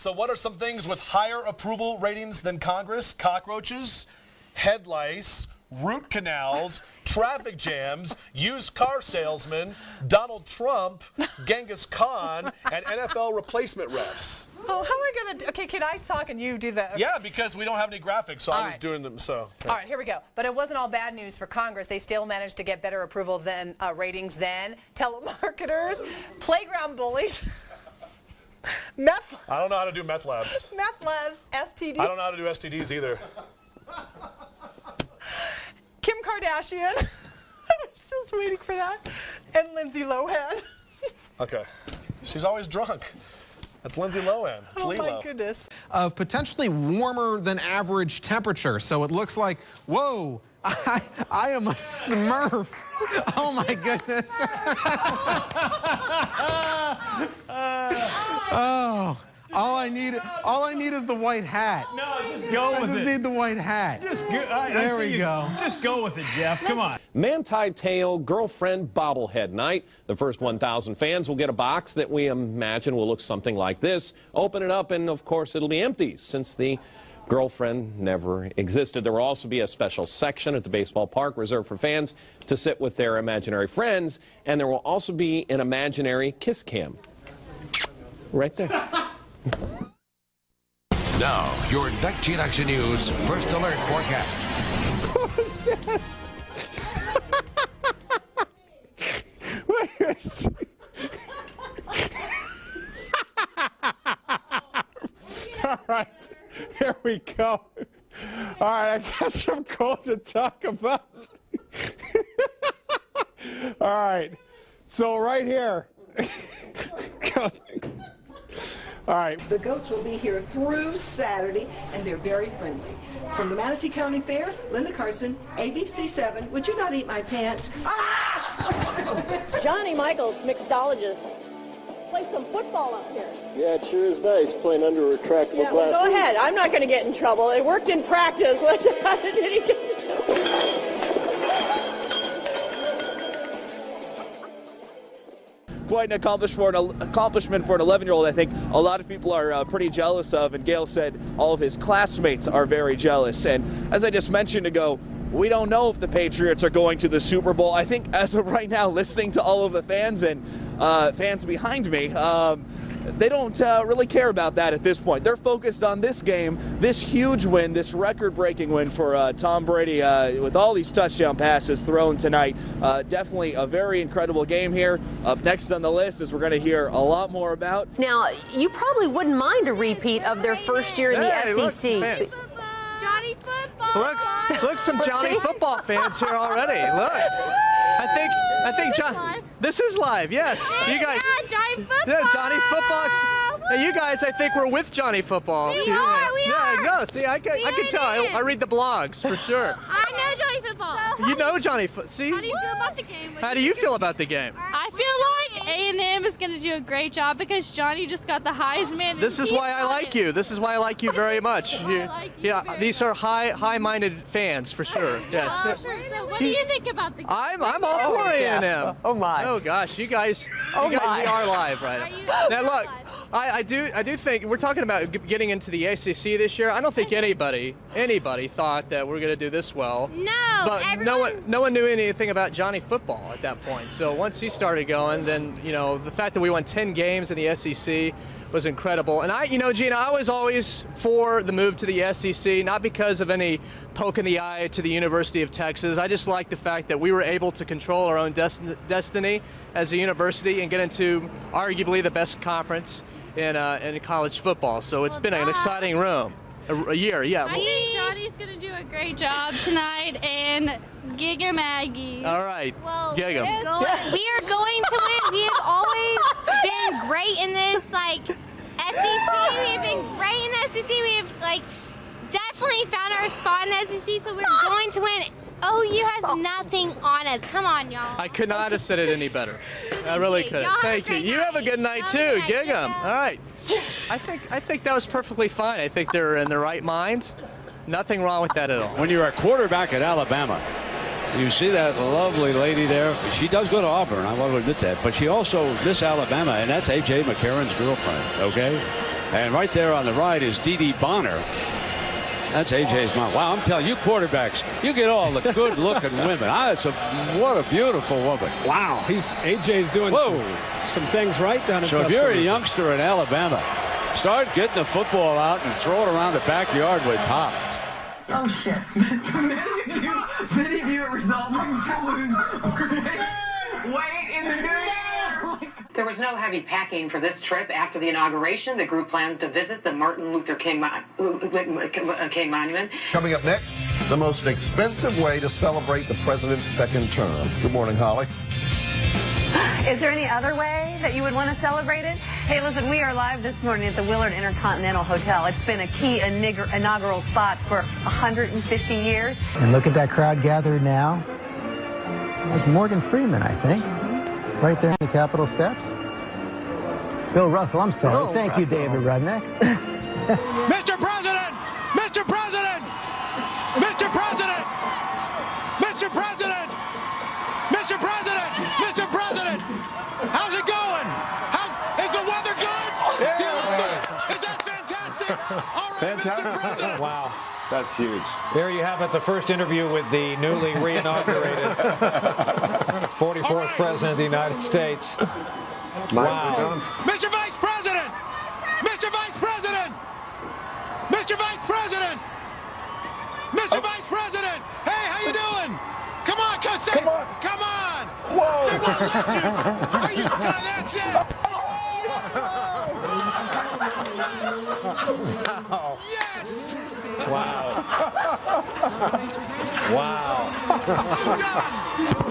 so what are some things with higher approval ratings than Congress? Cockroaches, head lice, root canals, traffic jams, used car salesmen, Donald Trump, Genghis Khan, and NFL replacement refs. Oh, how am I going to do? Okay, can I talk and you do that? Yeah, because we don't have any graphics, so I was doing them. So. All right, here we go. But it wasn't all bad news for Congress. They still managed to get better approval than ratings than telemarketers, playground bullies, meth. I don't know how to do meth labs. Meth labs, STDs. I don't know how to do STDs either. Kim Kardashian. I was just waiting for that. And Lindsay Lohan. Okay. She's always drunk. That's Lindsay Lohan. It's Lilo. Oh, my goodness. Of potentially warmer than average temperature. So it looks like, whoa, I am a Smurf. Oh, my goodness. Oh. All I need is the white hat. No, just go with it. I just need the white hat. Just go. There we go. Just go with it, Jeff. Come on. Manti Te'o girlfriend bobblehead night. The first 1,000 fans will get a box that we imagine will look something like this. Open it up, and of course it'll be empty since the girlfriend never existed. There will also be a special section at the baseball park reserved for fans to sit with their imaginary friends, and there will also be an imaginary kiss cam. Right there. Now, your 19 Action News First Alert forecast. Wait a second. All right, here we go. All right, I got some cool to talk about. All right, so right here. All right. The goats will be here through Saturday, and they're very friendly. From the Manatee County Fair, Linda Carson, ABC7. Would you not eat my pants? Ah! Johnny Michaels, mixologist. Play some football up here. Yeah, it sure is nice playing under a retractable glass. Well, go ahead. I'm not going to get in trouble. It worked in practice. How did he get Quite an accomplishment for an 11-year-old. I think a lot of people are pretty jealous of, and Gail said all of his classmates are very jealous. And as I just mentioned ago, we don't know if the Patriots are going to the Super Bowl. I think as of right now, listening to all of the fans and fans behind me, they don't really care about that at this point. They're focused on this game, this huge win, this record-breaking win for Tom Brady with all these touchdown passes thrown tonight. Definitely a very incredible game here. Up next on the list is we're going to hear a lot more about. Now, you probably wouldn't mind a repeat of their first year in the SEC. Johnny Football. Look, some Johnny Football fans here already. Look, I think John. This is live. Yes, you guys. Yeah, Johnny Football. Yeah, Johnny Football. Now you guys, I think we're with Johnny Football. We are. Yeah, no, see, I can tell. I read the blogs for sure. I know Johnny Football. You know Johnny Football. See? How do you feel about the game? How do you feel about the game? I feel like A&M is going to do a great job because Johnny just got the Heisman. This is why I like you. This is why I like you very much. Yeah, these are high-minded fans for sure. Yes. So what do you think about the game? I'm all for A&M. Oh my. Oh gosh, you guys we are live right now. Look, I do think we're talking about getting into the ACC this year. I don't think anybody thought that we're going to do this well. No. But no one knew anything about Johnny Football at that point. So once he started going, then the fact that we won 10 games in the SEC was incredible. And Gina, I was always for the move to the SEC, not because of any poke in the eye to the University of Texas. I just like the fact that we were able to control our own destiny as a university and get into arguably the best conference in college football. So it's been an exciting a year, yeah. I think Johnny's going to do a great job tonight, and gig 'em Aggie. All right, gig 'em. We are going to win. We have always been great in this, SEC. We have been great in the SEC. We have, definitely found our spot in the SEC, so we're going to win. OU has nothing on us. Come on, y'all. I could not have said it any better. I really could. Thank you. You have a good night too. Gig 'em. All right. I think that was perfectly fine. I think they're in the right mind. Nothing wrong with that at all. When you're a quarterback at Alabama, you see that lovely lady there. She does go to Auburn. I want to admit that. But she also Miss Alabama, and that's A.J. McCarron's girlfriend. Okay. And right there on the right is Dee Dee Bonner. That's AJ's mom. Wow, I'm telling you, quarterbacks, you get all the good-looking women. What a beautiful woman. Wow. AJ's doing some things right down in So if you're a youngster in Alabama, start getting the football out and throw it around the backyard with Pop. Oh, shit. Many of you are resolving to lose weight in the new year. There was no heavy packing for this trip. After the inauguration, the group plans to visit the Martin Luther King Monument. Coming up next, the most expensive way to celebrate the president's second term. Good morning, Holly. Is there any other way that you would want to celebrate it? Hey, listen, we are live this morning at the Willard Intercontinental Hotel. It's been a key inaugural spot for 150 years. And look at that crowd gathered now. There's Morgan Freeman, I think, right there in the Capitol steps. Bill Russell, I'm sorry. Thank you, David Rudnick. Mr. President! Mr. President! Mr. President! Mr. President! Mr. President! Mr. President! How's it going? Is the weather good? Yeah. Is that fantastic? All right, Fantastic. Mr. President. Wow. That's huge. There you have it, the first interview with the newly re-inaugurated 44th President of the United States. Wow. Mr. Vice President! Mr. Vice President! Mr. Vice President! Mr. Vice President! Hey, how you doing? Come on, come on! Come on! Whoa! They won't let you! Are you? That's it! Yes! Wow. Wow. I'm done!